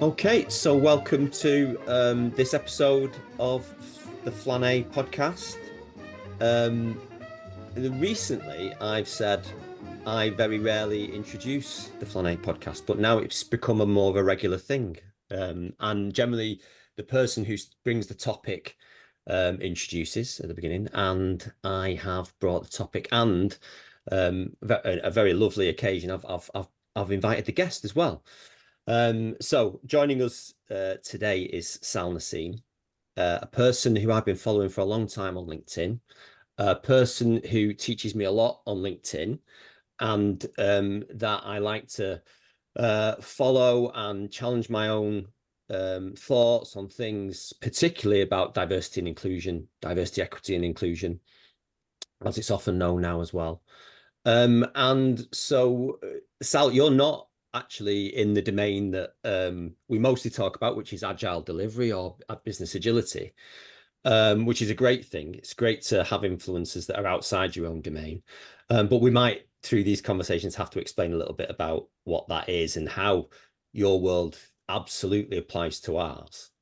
Okay, so welcome to this episode of the Flâneurs podcast. Recently, I've said I very rarely introduce the Flâneurs podcast, but now it's become a more of a regular thing. And generally, the person who brings the topic introduces at the beginning, and I have brought the topic and a very lovely occasion. I've invited the guest as well. So joining us today is Sal Naseem, a person who I've been following for a long time on LinkedIn, a person who teaches me a lot on LinkedIn, and that I like to follow and challenge my own thoughts on things, particularly about diversity and inclusion, diversity, equity, and inclusion, as it's often known now as well. And so, Sal, you're not actually in the domain that we mostly talk about, which is agile delivery or business agility, which is a great thing. It's great to have influencers that are outside your own domain. But we might, through these conversations, have to explain a little bit about what that is and how your world absolutely applies to ours.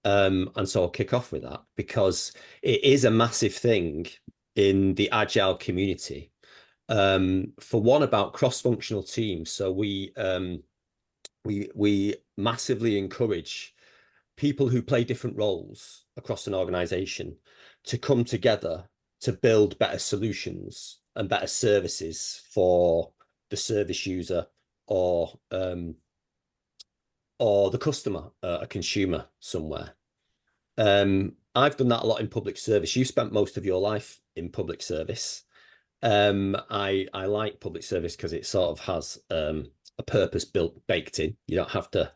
And so I'll kick off with that because it is a massive thing in the agile community. For one, about cross-functional teams. So we massively encourage people who play different roles across an organization to come together to build better solutions and better services for the service user or the customer, a consumer somewhere. I've done that a lot in public service. You spent most of your life in public service. I like public service because it sort of has a purpose baked in. You don't have to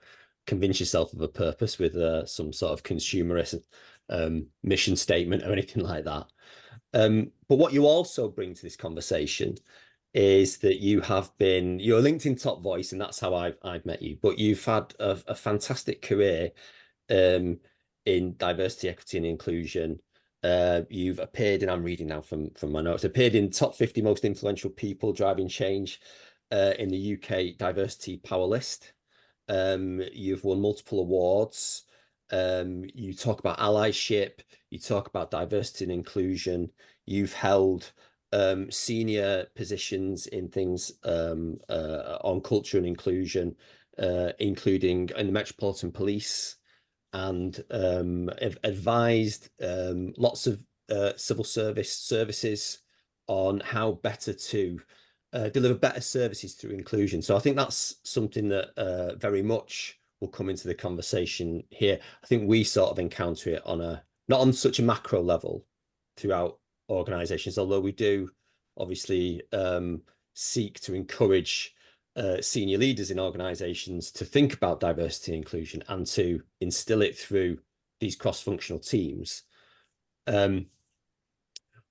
convince yourself of a purpose with some sort of consumerist mission statement or anything like that. But what you also bring to this conversation is that you're a LinkedIn top voice, and that's how I've met you. But you've had a fantastic career in diversity, equity, and inclusion. You've appeared, and I'm reading now from my notes, appeared in top 50 most influential people driving change in the UK diversity power list. You've won multiple awards. You talk about allyship, you talk about diversity and inclusion. You've held senior positions in things on culture and inclusion, including in the Metropolitan Police, and advised lots of civil services on how better to deliver better services through inclusion. So I think that's something that very much will come into the conversation here. I think we sort of encounter it on not on such a macro level throughout organizations, although we do obviously seek to encourage senior leaders in organizations to think about diversity and inclusion and to instill it through these cross-functional teams. But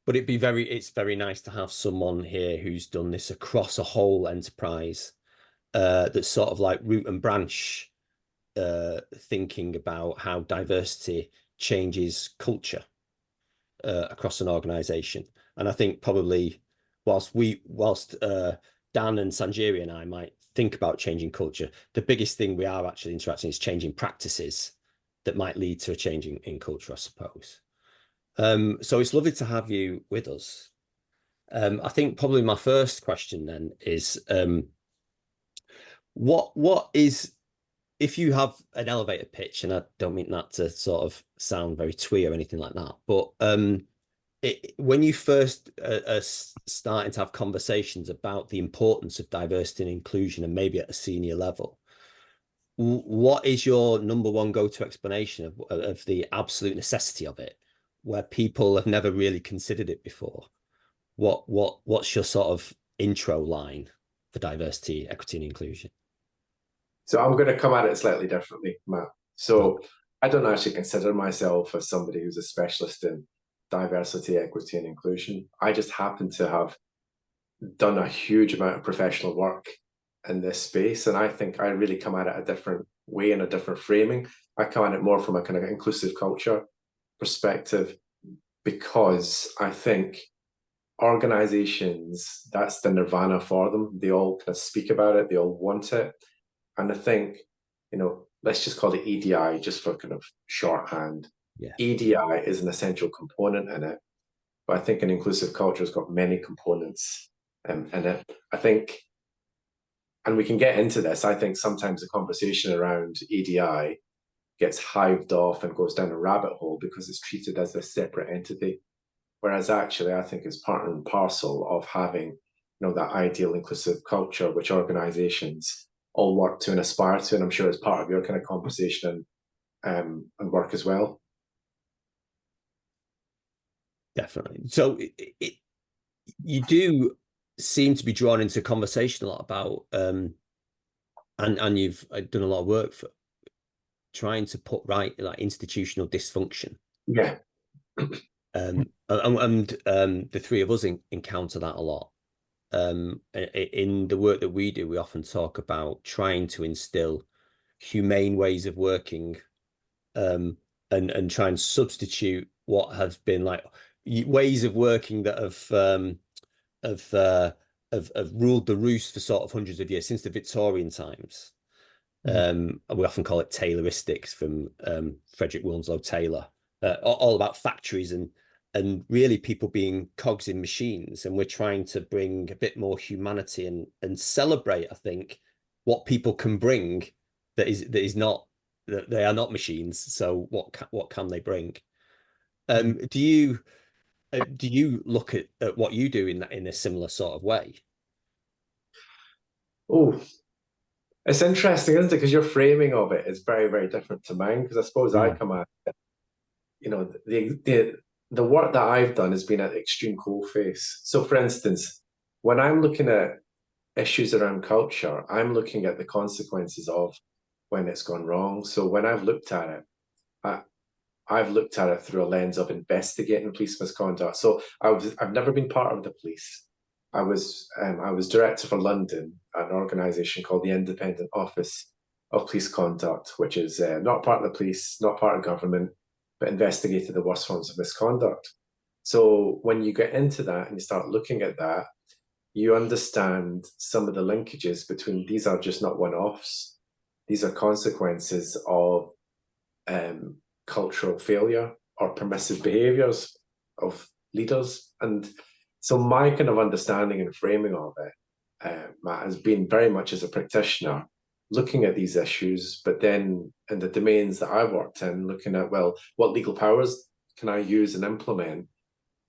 it's very nice to have someone here who's done this across a whole enterprise, that's sort of like root and branch thinking about how diversity changes culture across an organization. And I think probably whilst Dan and Sanjiri and I might think about changing culture, the biggest thing we are actually interacting is changing practices that might lead to a change in culture, I suppose. So it's lovely to have you with us. I think probably my first question then is, what is, if you have an elevator pitch, and I don't mean that to sort of sound very twee or anything like that, but when you first are starting to have conversations about the importance of diversity and inclusion, and maybe at a senior level, what is your number one go-to explanation of the absolute necessity of it, where people have never really considered it before? What's your sort of intro line for diversity, equity, and inclusion? So I'm going to come at it slightly differently, Matt. So I don't actually consider myself as somebody who's a specialist in diversity, equity, and inclusion. I just happen to have done a huge amount of professional work in this space, and I think I really come at it a different way and a different framing. I come at it more from a kind of inclusive culture perspective, because I think organizations, that's the nirvana for them. They all kind of speak about it, they all want it. And I think let's just call it EDI just for kind of shorthand. Yeah, EDI is an essential component in it, but I think an inclusive culture has got many components in it. I think, and we can get into this, I think sometimes the conversation around EDI gets hived off and goes down a rabbit hole because it's treated as a separate entity. Whereas actually, I think it's part and parcel of having, that ideal inclusive culture, which organizations all work to and aspire to. And I'm sure it's part of your kind of conversation and work as well. definitely. So you do seem to be drawn into conversation a lot about, and you've done a lot of work for trying to put right like institutional dysfunction. Yeah. And the three of us encounter that a lot. In the work that we do, we often talk about trying to instill humane ways of working, and try and substitute what has been like ways of working that have ruled the roost for sort of hundreds of years since the Victorian times. We often call it Tayloristics from Frederick Winslow Taylor, all about factories and really people being cogs in machines. And we're trying to bring a bit more humanity and celebrate, I think, what people can bring that is not, that they are not machines. So what can they bring? Do you look at what you do in a similar sort of way? Oh, it's interesting, isn't it? Because your framing of it is very, very different to mine. Because I suppose I come at, the work that I've done has been at the extreme coalface. So, for instance, when I'm looking at issues around culture, I'm looking at the consequences of when it's gone wrong. So when I've looked at it, I've looked at it through a lens of investigating police misconduct. So I've never been part of the police. I was director for London, an organisation called the Independent Office of Police Conduct, which is not part of the police, not part of government, but investigated the worst forms of misconduct. So when you get into that and you start looking at that, you understand some of the linkages between these are just not one-offs. These are consequences of cultural failure or permissive behaviors of leaders. And so my kind of understanding and framing of it, Matt, has been very much as a practitioner looking at these issues, but then in the domains that I've worked in, looking at, well, what legal powers can I use and implement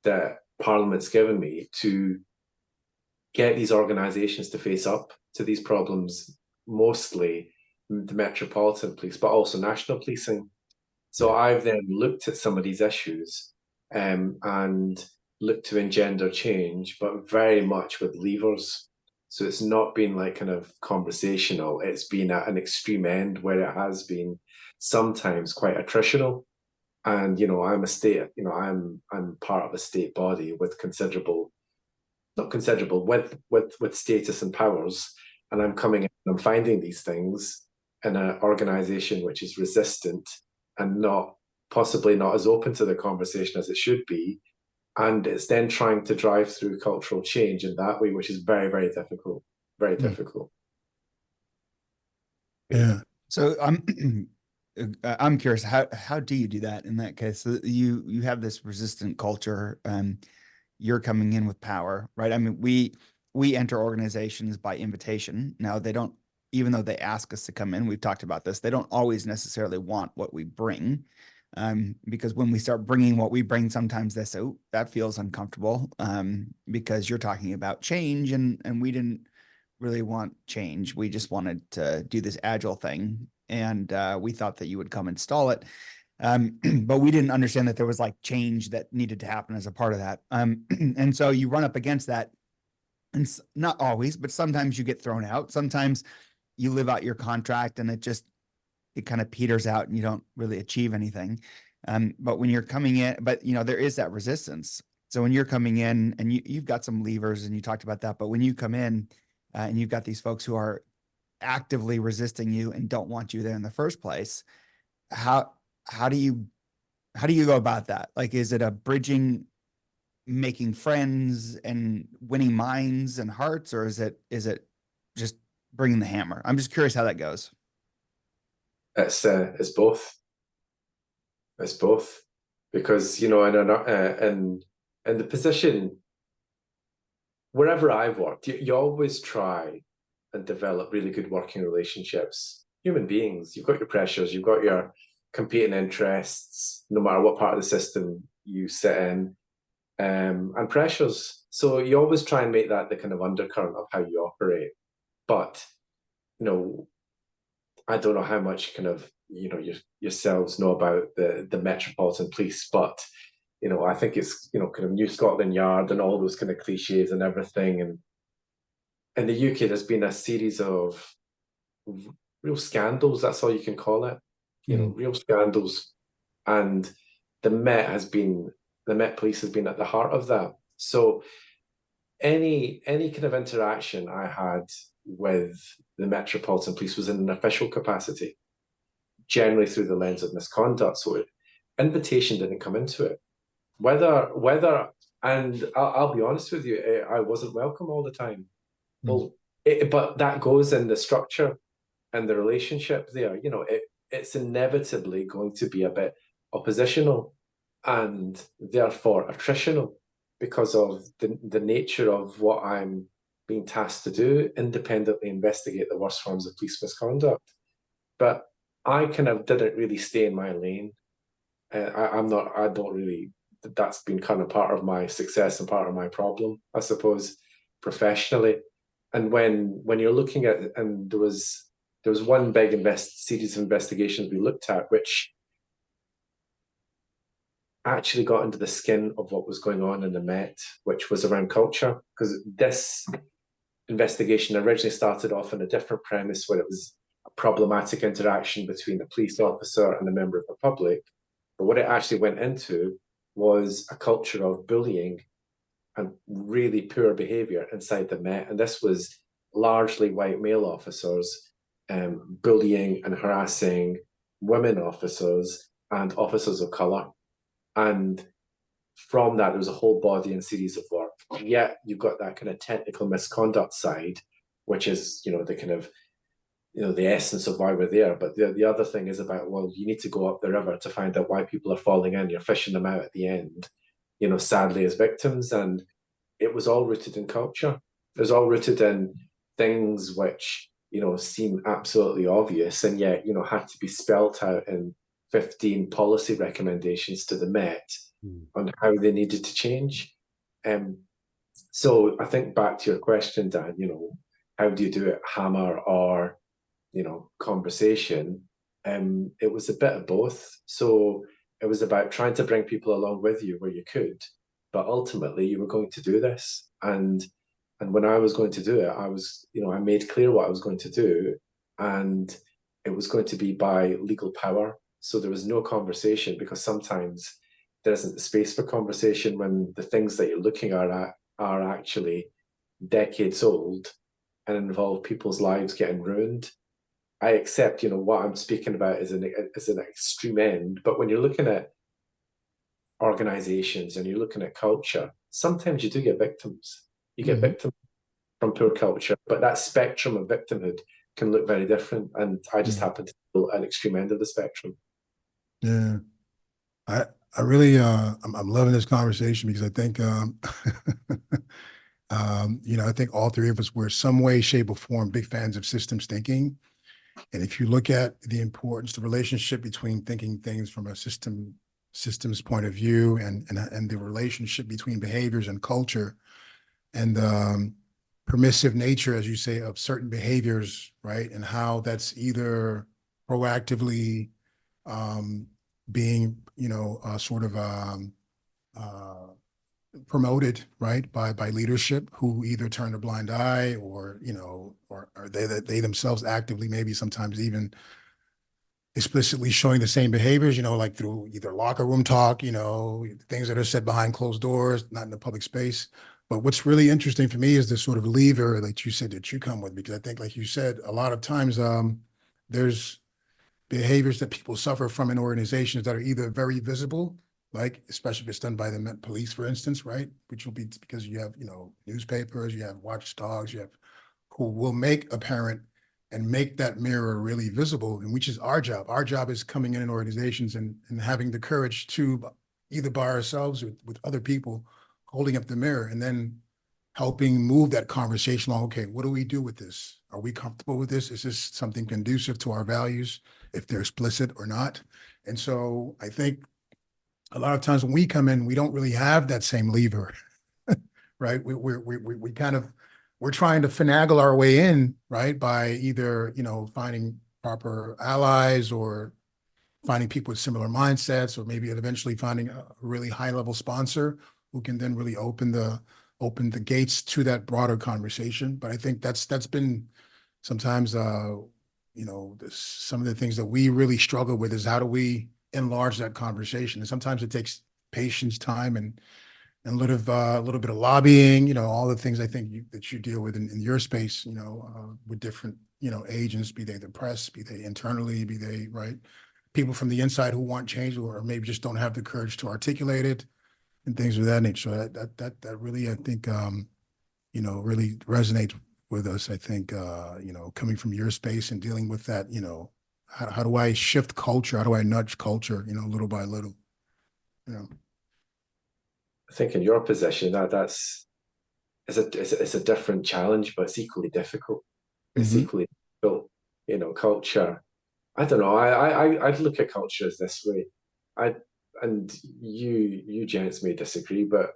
that Parliament's given me to get these organizations to face up to these problems, mostly the metropolitan police, but also national policing. So I've then looked at some of these issues and looked to engender change, but very much with levers. So it's not been like kind of conversational. It's been at an extreme end where it has been sometimes quite attritional. And I'm a state. I'm part of a state body with considerable, not considerable, with status and powers. And I'm coming in and I'm finding these things in an organization which is resistant and possibly not as open to the conversation as it should be. And it's then trying to drive through cultural change in that way, which is very, very difficult. Very difficult. Yeah. So I'm curious, how do you do that in that case? So you have this resistant culture, you're coming in with power, right? I mean, we enter organizations by invitation. Now they don't, even though they ask us to come in, we've talked about this, they don't always necessarily want what we bring. Because when we start bringing what we bring, sometimes they say, oh, that feels uncomfortable, because you're talking about change and we didn't really want change. We just wanted to do this agile thing. And we thought that you would come install it. But we didn't understand that there was like change that needed to happen as a part of that. And so you run up against that, and not always, but sometimes you get thrown out. Sometimes you live out your contract and it kind of peters out and you don't really achieve anything. But when you're coming in, but there is that resistance. So when you're coming in and you've got some levers and you talked about that, but when you come in and you've got these folks who are actively resisting you and don't want you there in the first place, how do you go about that? Like, is it a bridging, making friends and winning minds and hearts, or is it just bringing the hammer? I'm just curious how that goes. It's both. It's both, because in the position wherever I've worked, you always try and develop really good working relationships. Human beings, you've got your pressures, you've got your competing interests, no matter what part of the system you sit in, and pressures. So you always try and make that the kind of undercurrent of how you operate. But I don't know how much kind of yourselves know about the Metropolitan Police, but I think it's kind of New Scotland Yard and all those kind of cliches and everything. And in the UK, there's been a series of real scandals. That's all you can call it. Real scandals, and the Met Police has been at the heart of that. So any kind of interaction I had with the Metropolitan Police was in an official capacity, generally through the lens of misconduct. So invitation didn't come into it. Whether, and I'll be honest with you, I wasn't welcome all the time. Well, but that goes in the structure and the relationship there. It's inevitably going to be a bit oppositional and therefore attritional, because of the nature of what I'm being tasked to do, independently investigate the worst forms of police misconduct. But I kind of didn't really stay in my lane. I don't really, that's been kind of part of my success and part of my problem, I suppose, professionally. And when you're looking at, and there was one big series of investigations we looked at, which actually got into the skin of what was going on in the Met, which was around culture. Because this investigation originally started off on a different premise, where it was a problematic interaction between a police officer and a member of the public. But what it actually went into was a culture of bullying and really poor behaviour inside the Met. And this was largely white male officers bullying and harassing women officers and officers of colour. And from that, there was a whole body and series of work. Yet you've got that kind of technical misconduct side, which is, the kind of, the essence of why we're there. But the other thing is about, well, you need to go up the river to find out why people are falling in. You're fishing them out at the end, sadly, as victims. And it was all rooted in culture. It was all rooted in things which, seem absolutely obvious, and yet, had to be spelt out in 15 policy recommendations to the Met on how they needed to change. So I think back to your question, Dan, how do you do it, hammer or, conversation? It was a bit of both. So it was about trying to bring people along with you where you could, but ultimately you were going to do this. And when I was going to do it, I made clear what I was going to do, and it was going to be by legal power. So there was no conversation, because sometimes there isn't the space for conversation when the things that you're looking at are actually decades old and involve people's lives getting ruined. I accept, what I'm speaking about is an extreme end, but when you're looking at organizations and you're looking at culture, sometimes you do get victims. You get victims from poor culture, but that spectrum of victimhood can look very different. And I just happen to be at an extreme end of the spectrum. Yeah. I really, I'm loving this conversation, because I think, I think all three of us were some way, shape, or form big fans of systems thinking. And if you look at the importance, the relationship between thinking things from a systems point of view, and the relationship between behaviors and culture, and permissive nature, as you say, of certain behaviors, right? And how that's either proactively being, sort of promoted, right, by leadership, who either turn a blind eye, or or they themselves actively, maybe sometimes even explicitly showing the same behaviors, like through either locker room talk, things that are said behind closed doors, not in the public space. But what's really interesting for me is this sort of lever that you said that you come with, because I think, like you said, a lot of times there's behaviors that people suffer from in organizations that are either very visible, like especially if it's done by the Met Police, for instance, right? Which will be because you have, newspapers, you have watchdogs, you have who will make apparent and make that mirror really visible, and which is our job. Our job is coming in organizations and having the courage to, either by ourselves or with other people, holding up the mirror and then helping move that conversation along. Okay, what do we do with this? Are we comfortable with this? Is this something conducive to our values, if they're explicit or not? And so I think a lot of times when we come in, we don't really have that same lever, right? We kind of, we're trying to finagle our way in, right? By either, you know, finding proper allies or finding people with similar mindsets, or maybe eventually finding a really high level sponsor who can then really open the gates to that broader conversation. But I think that's been sometimes, you know, some of the things that we really struggle with is how do we enlarge that conversation? And sometimes it takes patience, time, and a little bit of lobbying, you know, all the things I think that you deal with in your space, you know, with different, you know, agents, be they the press, be they internally, be they, right, people from the inside who want change or maybe just don't have the courage to articulate it and things of that nature. So that really, I think, you know, really resonates with us. I think, you know, coming from your space and dealing with that, you know, how do I shift culture? How do I nudge culture, you know, little by little, you know? I think in your position, it's a different challenge, but it's equally difficult. It's equally difficult, you know, culture. I don't know. I'd look at culture as this way. And you gents may disagree, but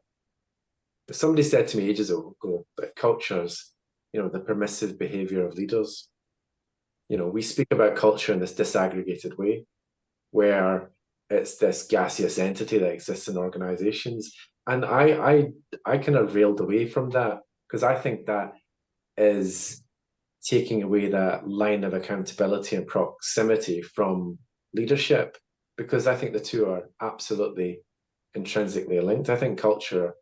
somebody said to me ages ago that culture's, you know, the permissive behavior of leaders. You know, we speak about culture in this disaggregated way, where it's this gaseous entity that exists in organizations. And I kind of railed away from that, because I think that is taking away that line of accountability and proximity from leadership, because I think the two are absolutely intrinsically linked. I think culture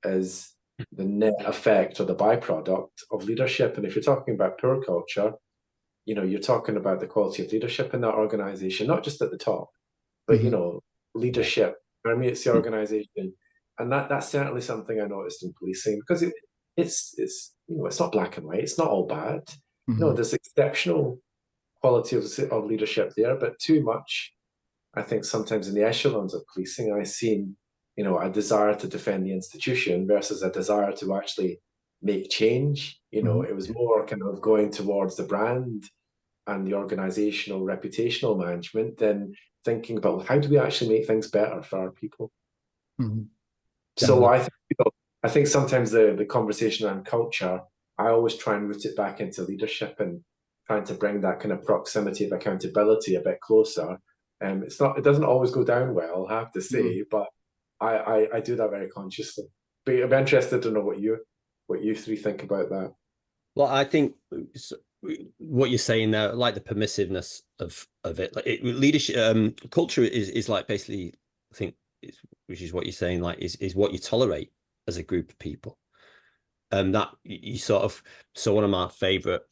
is the net effect or the byproduct of leadership. And if you're talking about poor culture, you know, you're talking about the quality of leadership in that organization, not just at the top, but, you know, leadership permeates the organization. And that's certainly something I noticed in policing, because it's you know, it's not black and white. It's not all bad. No, there's exceptional quality of leadership there, but too much, I think, sometimes in the echelons of policing, I've seen, you know, a desire to defend the institution versus a desire to actually make change. You know, it was more kind of going towards the brand and the organizational reputational management than thinking about, well, how do we actually make things better for our people? So I think, you know, I think sometimes the conversation around culture, I always try and root it back into leadership and trying to bring that kind of proximity of accountability a bit closer. It doesn't always go down well, I have to say, but I do that very consciously. But I'm interested to know what you three think about that. Well, I think what you're saying there, like the permissiveness of it, like leadership, culture is like basically, I think, which is what you're saying, like is what you tolerate as a group of people. That you sort of, so one of my favorite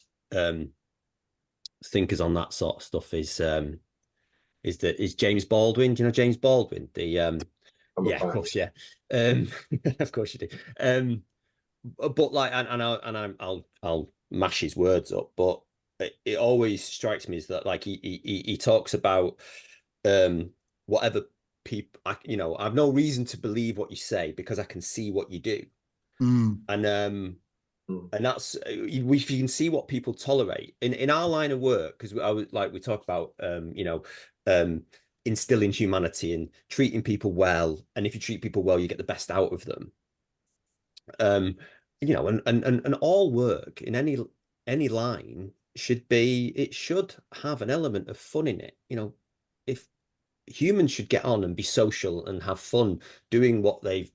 thinkers on that sort of stuff is James Baldwin. Do you know James Baldwin? The yeah, of course, yeah. Of course you do. But like, I'll mash his words up, but it always strikes me as that, like, he talks about whatever people, you know, I've no reason to believe what you say because I can see what you do. And that's, if you can see what people tolerate in our line of work, because we talk about you know, instilling humanity and treating people well, and if you treat people well, you get the best out of them. You know, and all work in any line should have an element of fun in it. You know, if humans should get on and be social and have fun doing what they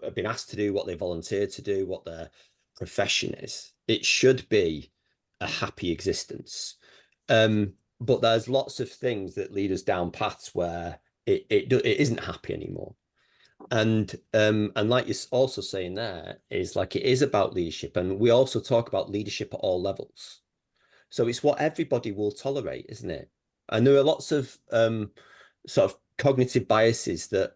have been asked to do, what they volunteered to do, what their profession is, it should be a happy existence. But there's lots of things that lead us down paths where it isn't happy anymore. And like you're also saying there, is like, it is about leadership, and we also talk about leadership at all levels. So it's what everybody will tolerate, isn't it? And there are lots of sort of cognitive biases that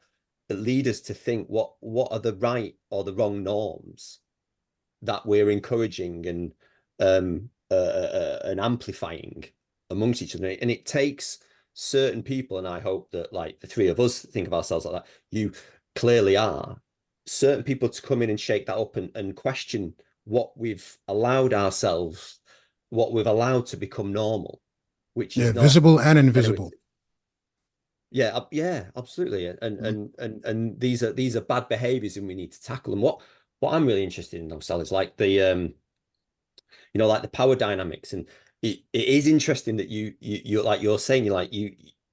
lead us to think what are the right or the wrong norms that we're encouraging an amplifying amongst each other, and it takes certain people, and I hope that like the three of us think of ourselves like that, you clearly are, certain people to come in and shake that up and question what we've allowed ourselves, what we've allowed to become normal, which is not visible and invisible. Yeah, yeah, absolutely. And these are bad behaviors, and we need to tackle them. What I'm really interested in, though, Sal, is like the like the power dynamics, and it is interesting that you're like you're saying,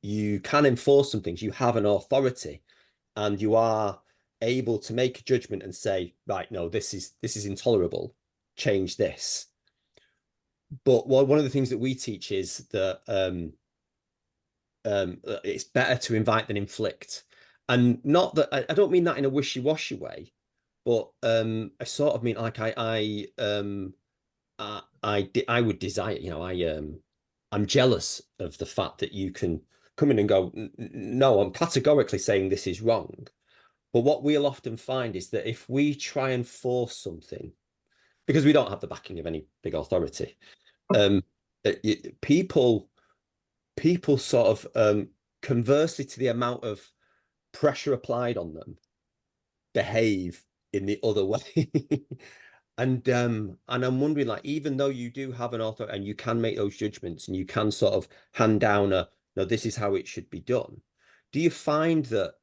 you can enforce some things, you have an authority, and you are able to make a judgment and say, right, no, this is intolerable, change this. But one of the things that we teach is that it's better to invite than inflict. And not that I don't mean that in a wishy-washy way, but I sort of mean like I would desire, I'm jealous of the fact that you can come in and go, no, I'm categorically saying this is wrong. But what we'll often find is that if we try and force something, because we don't have the backing of any big authority, people sort of conversely to the amount of pressure applied on them, behave in the other way. And I'm wondering, like, even though you do have an author and you can make those judgments and you can sort of hand down no, this is how it should be done, do you find that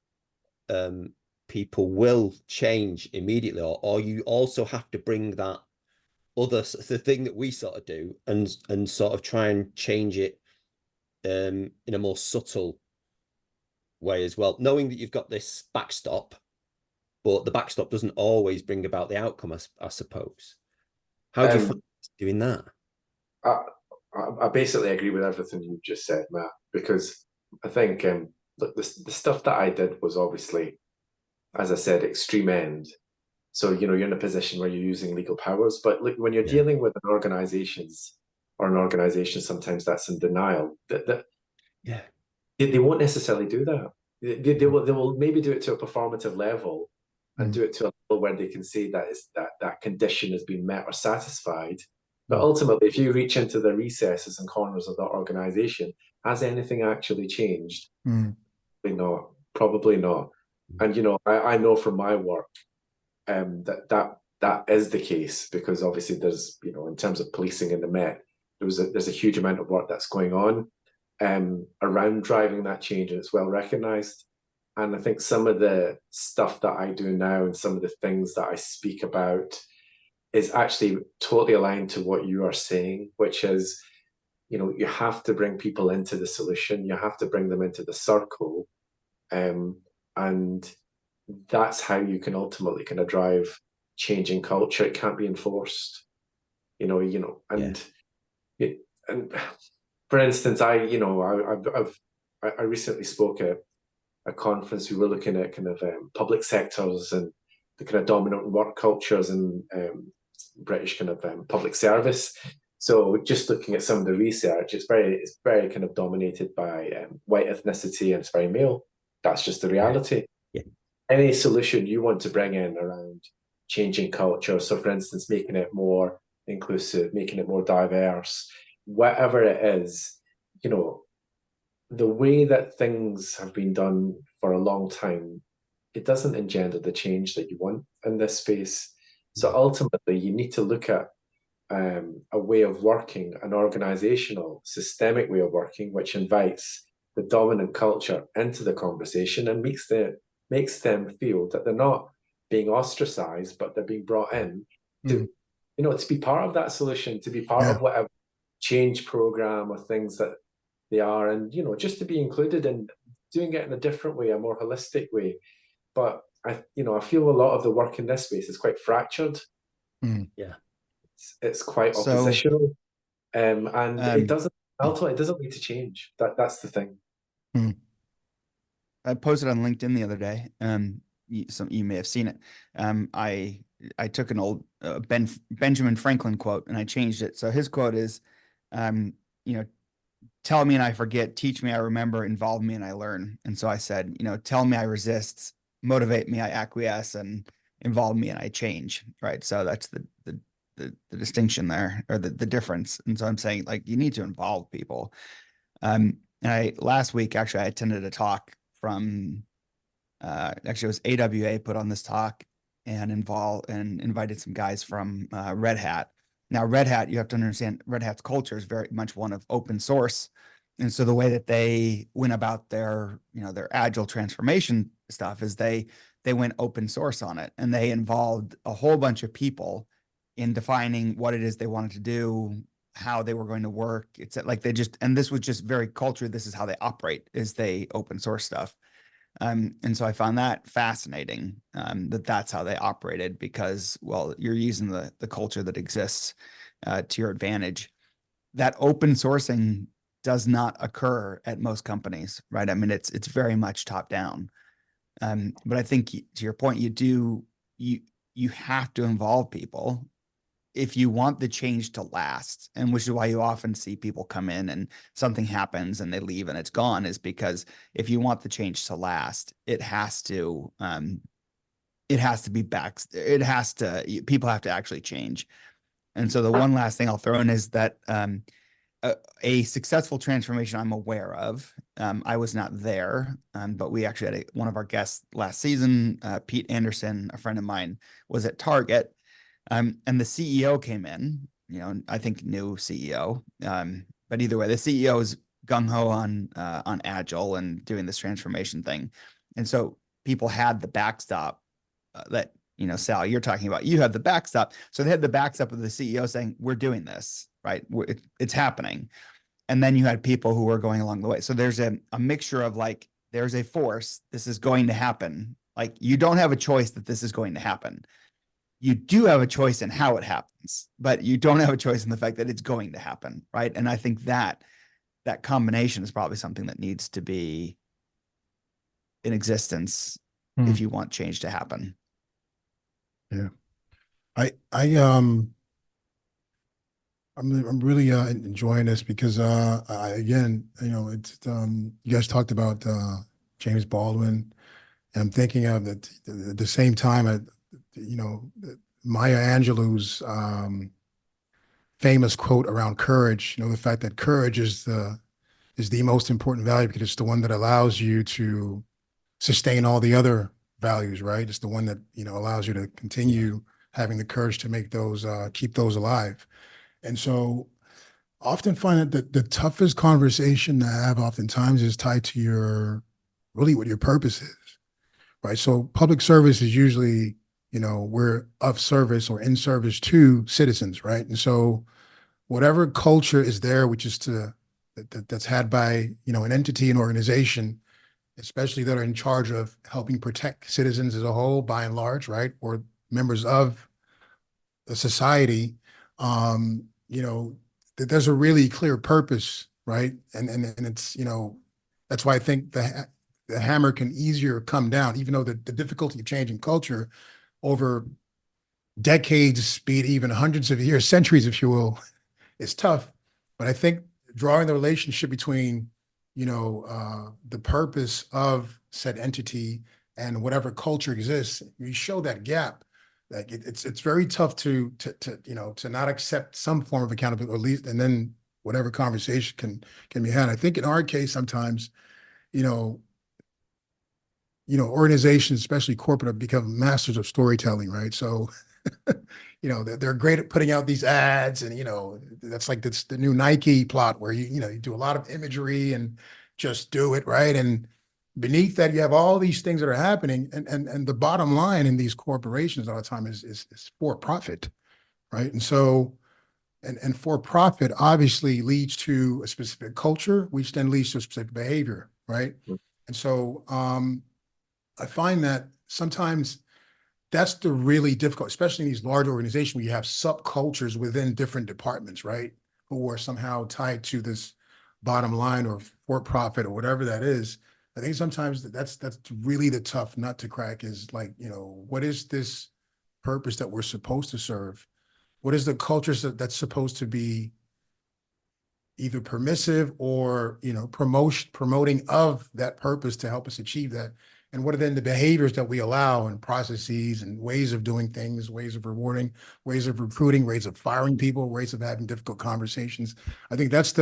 people will change immediately, or you also have to bring that the thing that we sort of do and sort of try and change it in a more subtle way as well, knowing that you've got this backstop, but the backstop doesn't always bring about the outcome, I suppose. How do you find doing that? I basically agree with everything you just said, Matt, because I think look, the stuff that I did was obviously, as I said, extreme end. So, you're in a position where you're using legal powers, but look, when you're dealing with an organization sometimes that's in denial, they won't necessarily do that. They will maybe do it to a performative level and do it to a level where they can see that condition has been met or satisfied. But ultimately, if you reach into the recesses and corners of that organization, has anything actually changed? Probably not. And I know from my work that is the case, because obviously there's in terms of policing in the Met, there's a huge amount of work that's going on around driving that change, and it's well recognized. And I think some of the stuff that I do now and some of the things that I speak about is actually totally aligned to what you are saying, which is, you have to bring people into the solution, you have to bring them into the circle, and that's how you can ultimately kind of drive changing culture. It can't be enforced, and for instance, I recently spoke at a conference. We were looking at kind of public sectors and the kind of dominant work cultures and British kind of public service. So just looking at some of the research, it's very kind of dominated by white ethnicity, and it's very male. That's just the reality. Yeah. Any solution you want to bring in around changing culture, so for instance, making it more inclusive, making it more diverse, whatever it is, the way that things have been done for a long time, it doesn't engender the change that you want in this space. So ultimately, you need to look at a way of working, an organizational, systemic way of working, which invites the dominant culture into the conversation and makes them feel that they're not being ostracized, but they're being brought in to be part of that solution, to be part of whatever change program or things that they are, and just to be included in doing it in a different way, a more holistic way. But I feel a lot of the work in this space is quite fractured. It's quite oppositional, and it doesn't lead to change. That's the thing. I posted on LinkedIn the other day. You may have seen it. I took an old Benjamin Franklin quote and I changed it. So his quote is, tell me and I forget, teach me I remember, involve me and I learn. And so I said, tell me I resist, motivate me I acquiesce, and involve me and I change. Right. So that's the the distinction there, or the difference. And so I'm saying, like, you need to involve people. And last week, actually, I attended a talk from, actually it was AWA put on this talk and invited some guys from Red Hat. Now, Red Hat, you have to understand, Red Hat's culture is very much one of open source. And so the way that they went about their agile transformation stuff is they went open source on it, and they involved a whole bunch of people in defining what it is they wanted to do, how they were going to work. It's like and this was just very culture. This is how they operate, is they open source stuff. And so I found that fascinating, that's how they operated, because, well, you're using the culture that exists to your advantage. That open sourcing does not occur at most companies, right? I mean, it's very much top down. But I think, to your point, you have to involve people if you want the change to last, and which is why you often see people come in and something happens and they leave and it's gone, is because if you want the change to last, it has to be back. People have to actually change. And so the one last thing I'll throw in is that a successful transformation I'm aware of, I was not there, but we actually had one of our guests last season, Pete Anderson, a friend of mine, was at Target. And the CEO came in, I think new CEO. But either way, the CEO is gung-ho on Agile and doing this transformation thing. And so people had the backstop that, Sal, you're talking about. You had the backstop. So they had the backstop of the CEO saying, we're doing this, right? It's happening. And then you had people who were going along the way. So there's a mixture of, like, there's a force, this is going to happen. Like, you don't have a choice that this is going to happen. You do have a choice in how it happens, but you don't have a choice in the fact that it's going to happen, right? And I think that combination is probably something that needs to be in existence if you want change to happen. Yeah. I'm really enjoying this, because again, it's you guys talked about James Baldwin, and I'm thinking of that at the same time, Maya Angelou's famous quote around courage, the fact that courage is the most important value, because it's the one that allows you to sustain all the other values, right? It's the one that, allows you to continue having the courage to make those, keep those alive. And so often find that the toughest conversation to have oftentimes is tied to what your purpose is, right? So public service is usually, we're of service or in service to citizens, right? And so whatever culture is there, which is that's had by, an entity, an organization, especially that are in charge of helping protect citizens as a whole, by and large, right? Or members of the society, that there's a really clear purpose, right? And it's, that's why I think the hammer can easier come down, even though the difficulty of changing culture over decades, be it even hundreds of years, centuries, if you will, is tough. But I think drawing the relationship between, the purpose of said entity and whatever culture exists, you show that gap. Like it's very tough to not accept some form of accountability, at least, and then whatever conversation can be had. I think in our case, sometimes, organizations, especially corporate, have become masters of storytelling, right? So, they're great at putting out these ads, and, that's like the new Nike plot where you do a lot of imagery and just do it, right? And beneath that, you have all these things that are happening, and the bottom line in these corporations all the time is for profit, right? And so, and for profit obviously leads to a specific culture, which then leads to a specific behavior, right? And so, I find that sometimes that's the really difficult, especially in these large organizations where you have subcultures within different departments, right? Who are somehow tied to this bottom line or for profit or whatever that is. I think sometimes that's really the tough nut to crack, is like, what is this purpose that we're supposed to serve? What is the culture that's supposed to be either permissive or, promoting of that purpose to help us achieve that? and what are then the behaviors that we allow and processes and ways of doing things, ways of rewarding, ways of recruiting, ways of firing people, ways of having difficult conversations. I think that's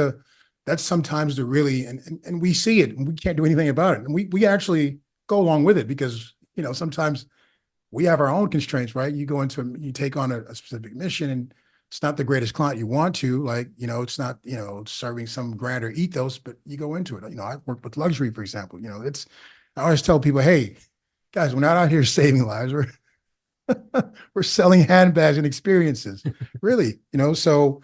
sometimes the really, and we see it and we can't do anything about it. And we actually go along with it because, sometimes we have our own constraints, right? You take on a specific mission and it's not the greatest client you want to, like, it's not, serving some grander ethos, but you go into it. I've worked with luxury, for example, I always tell people, hey, guys, we're not out here saving lives. We're selling handbags and experiences, really, so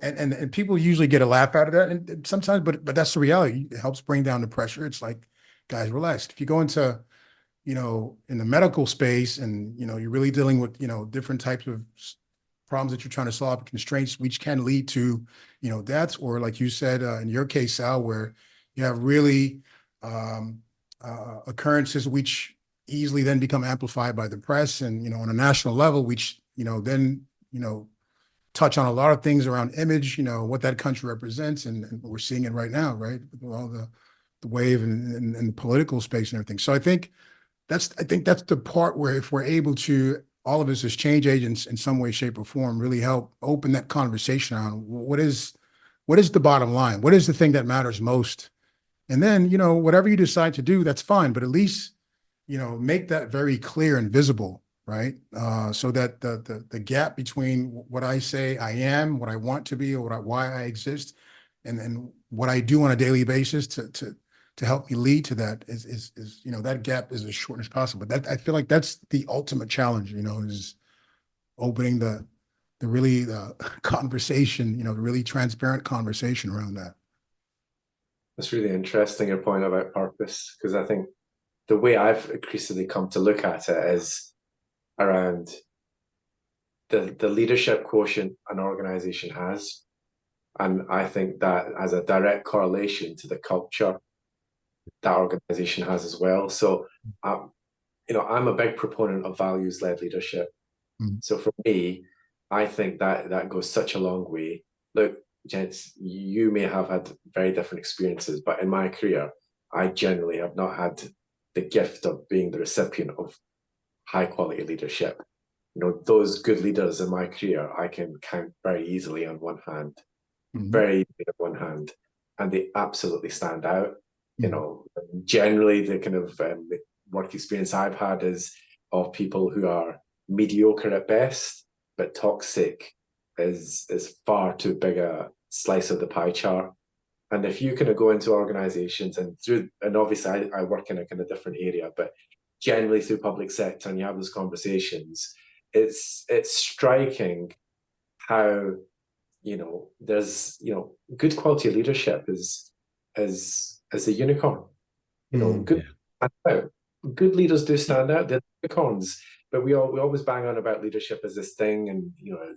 and people usually get a laugh out of that. And sometimes, but that's the reality. It helps bring down the pressure. It's like, guys, relax. If you go into, in the medical space and, you're really dealing with, different types of problems that you're trying to solve, constraints, which can lead to, deaths, or like you said, in your case, Sal, where you have really occurrences which easily then become amplified by the press and, on a national level, which, then, touch on a lot of things around image, what that country represents. And we're seeing it right now, right? With all the wave and the political space and everything. So I think that's the part where if we're able to, all of us as change agents in some way, shape, or form, really help open that conversation on what is the bottom line? What is the thing that matters most? And then, whatever you decide to do, that's fine. But at least, make that very clear and visible, right? So that the gap between what I say I am, what I want to be, or why I exist, and what I do on a daily basis to help me lead to that is that gap is as short as possible. But I feel like that's the ultimate challenge, is opening the really conversation, the really transparent conversation around that. That's really interesting, your point about purpose, because I think the way I've increasingly come to look at it is around the leadership quotient an organization has. And I think that has a direct correlation to the culture that organization has as well. So, I'm a big proponent of values-led leadership. Mm-hmm. So for me, I think that goes such a long way. Look, gents, you may have had very different experiences, but in my career, I generally have not had the gift of being the recipient of high quality leadership. Those good leaders in my career, I can count very easily on one hand, very easily on one hand, and they absolutely stand out. Generally the kind of work experience I've had is of people who are mediocre at best, but toxic is far too big a slice of the pie chart. And if you kind of go into organizations and obviously I work in a kind of different area, but generally through public sector, and you have those conversations, it's striking how, there's, good quality leadership is a unicorn. Good leaders do stand out. They're unicorns, but we always bang on about leadership as this thing, and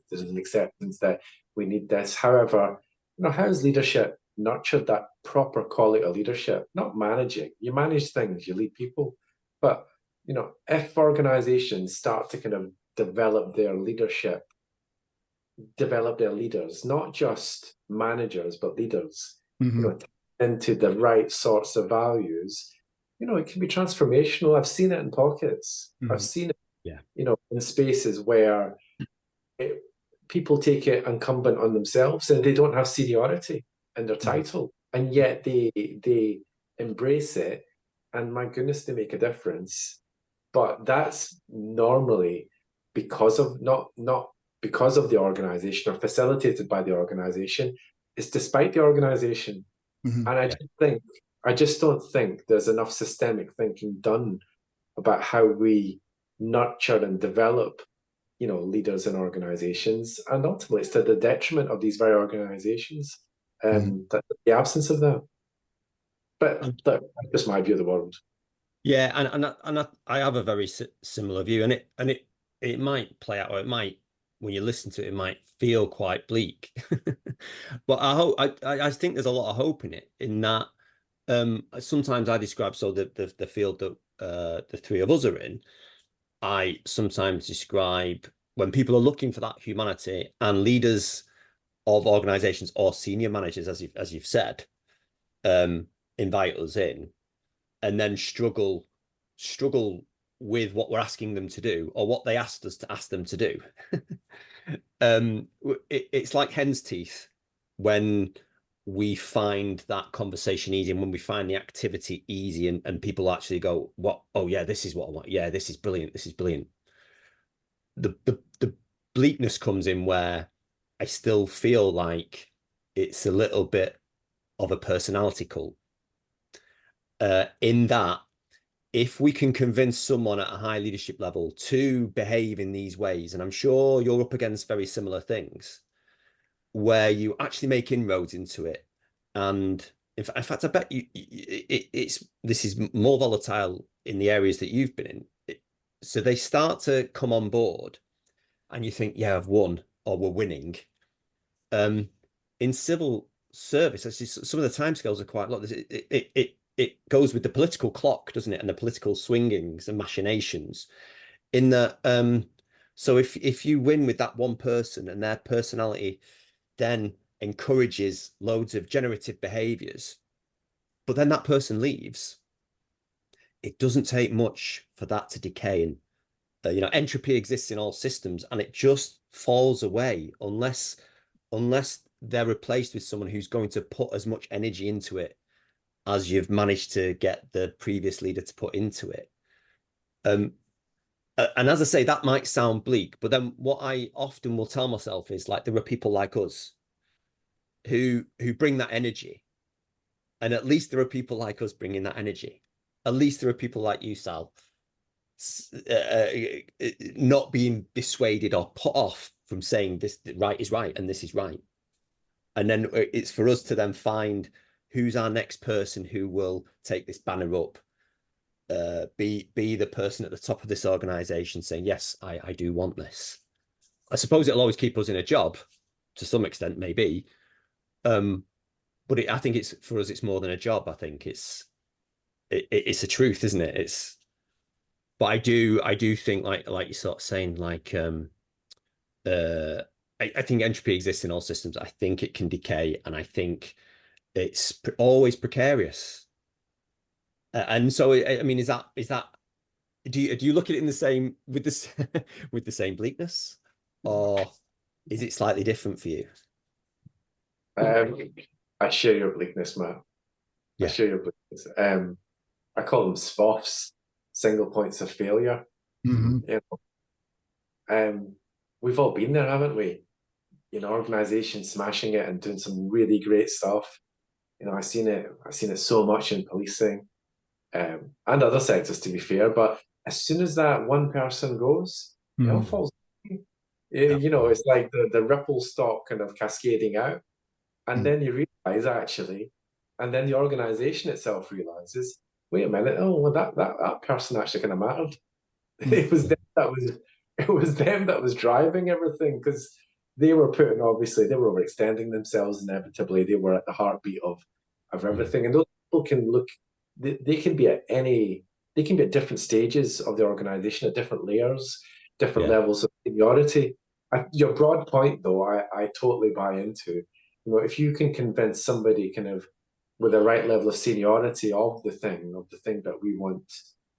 there's an acceptance that we need this. However, how has leadership nurtured that proper quality of leadership? Not managing. You manage things, you lead people, but if organizations start to kind of develop their leadership, develop their leaders, not just managers but leaders, into the right sorts of values, it can be transformational. I've seen it in pockets. I've seen it, in spaces where people take it incumbent on themselves and they don't have seniority in their title, and yet they embrace it, and my goodness, they make a difference. But that's normally because of not because of the organization or facilitated by the organization. It's despite the organization. And I just don't think there's enough systemic thinking done about how we nurture and develop, leaders in organizations, and ultimately it's to the detriment of these very organizations, the absence of that. But that's just my view of the world. Yeah, and I have a very similar view, and it might play out, or it might, when you listen to it, it might feel quite bleak. But I think there's a lot of hope in it, in that sometimes I describe, so the field that the three of us are in, I sometimes describe when people are looking for that humanity, and leaders of organizations or senior managers, as you've said, invite us in, and then struggle struggle with what we're asking them to do, or what they asked us to ask them to do. It's like hen's teeth when we find that conversation easy, and when we find the activity easy, and people actually go, what, oh yeah, this is what I want, yeah, this is brilliant, this is brilliant. The bleakness comes in where I still feel like it's a little bit of a personality cult, in that if we can convince someone at a high leadership level to behave in these ways, and I'm sure you're up against very similar things, where you actually make inroads into it. And in fact, I bet you this is more volatile in the areas that you've been in. So they start to come on board, and you think, yeah, I've won, or we're winning. In civil service, actually, some of the timescales are quite a lot. It goes with the political clock, doesn't it? And the political swingings and machinations. In that, so if you win with that one person, and their personality then encourages loads of generative behaviors, but then that person leaves, it doesn't take much for that to decay. And entropy exists in all systems, and it just falls away unless they're replaced with someone who's going to put as much energy into it as you've managed to get the previous leader to put into it. And as I say, that might sound bleak, but then what I often will tell myself is, like, there are people like us who bring that energy, and at least there are people like us bringing that energy. At least there are people like you, Sal, not being dissuaded or put off from saying this right is right and this is right. And then it's for us to then find who's our next person who will take this banner up, be the person at the top of this organization saying, yes, I do want this. I suppose it'll always keep us in a job to some extent, maybe. But I think it's, for us, it's more than a job. I think it's a truth, isn't it? But I do think, like you're sort of saying, like, I think entropy exists in all systems. I think it can decay, and I think it's always precarious. And so, I mean, is that do you look at it in the same with this with the same bleakness, or is it slightly different for you? I share your bleakness, Matt. Yeah. I share your bleakness. I call them SPOFs, single points of failure. Mm-hmm. We've all been there, haven't we? Organizations smashing it and doing some really great stuff. I've seen it so much in policing, and other sectors, to be fair. But as soon as that one person goes, it all falls. It's like the ripples stop kind of cascading out, and then you realize, actually, and then the organization itself realizes, wait a minute, oh, well, that person actually kind of mattered. It was them that was driving everything, because they were obviously they were overextending themselves inevitably. They were at the heartbeat of everything. And those people can look, they can be at different stages of the organization, at different layers, different levels of seniority. Your broad point, though, I totally buy into. If you can convince somebody kind of with the right level of seniority of the thing that we want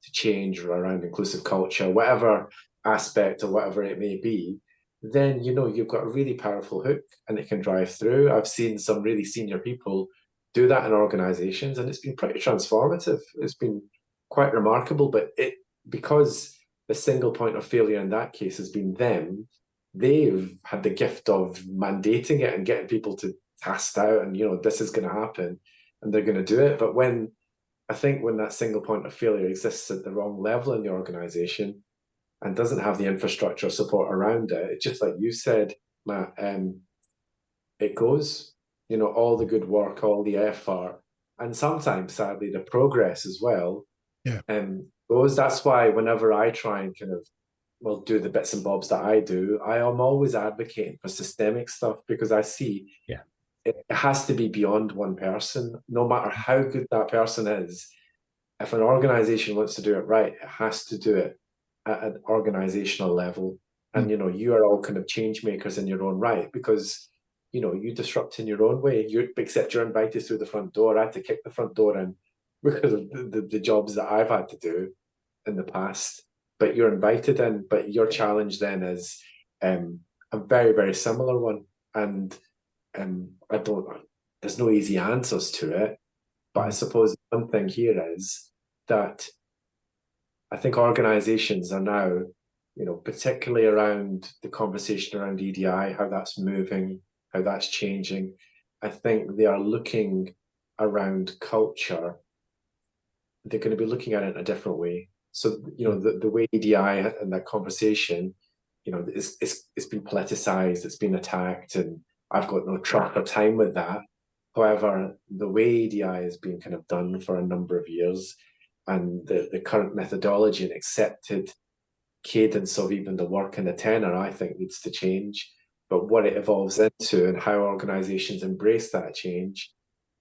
to change around inclusive culture, whatever aspect or whatever it may be, then you've got a really powerful hook, and it can drive through. I've seen some really senior people do that in organizations, and it's been pretty transformative. It's been quite remarkable. But because the single point of failure in that case has been them, they've had the gift of mandating it and getting people to test out, and this is going to happen, and they're going to do it. But when that single point of failure exists at the wrong level in the organization and doesn't have the infrastructure support around it, it's just like you said, Matt, it goes, all the good work, all the effort, and sometimes, sadly, the progress as well. Yeah. Goes. That's why whenever I try and kind of, do the bits and bobs that I do, I am always advocating for systemic stuff, because I see it has to be beyond one person. No matter how good that person is, if an organization wants to do it right, it has to do it at an organizational level. And you are all kind of change makers in your own right, because you disrupt in your own way. Except you're invited through the front door. I had to kick the front door in because of the jobs that I've had to do. in the past, but you're invited in. But your challenge then is a very, very similar one. And there's no easy answers to it. But I suppose one thing here is that I think organizations are now, particularly around the conversation around EDI, how that's moving, how that's changing. I think they are looking around culture. They're going to be looking at it in a different way. So, the way EDI and that conversation, it's been politicized, it's been attacked, and I've got no track or time with that. However, the way EDI has been kind of done for a number of years, and the current methodology and accepted cadence of even the work and the tenor, I think needs to change. But what it evolves into and how organizations embrace that change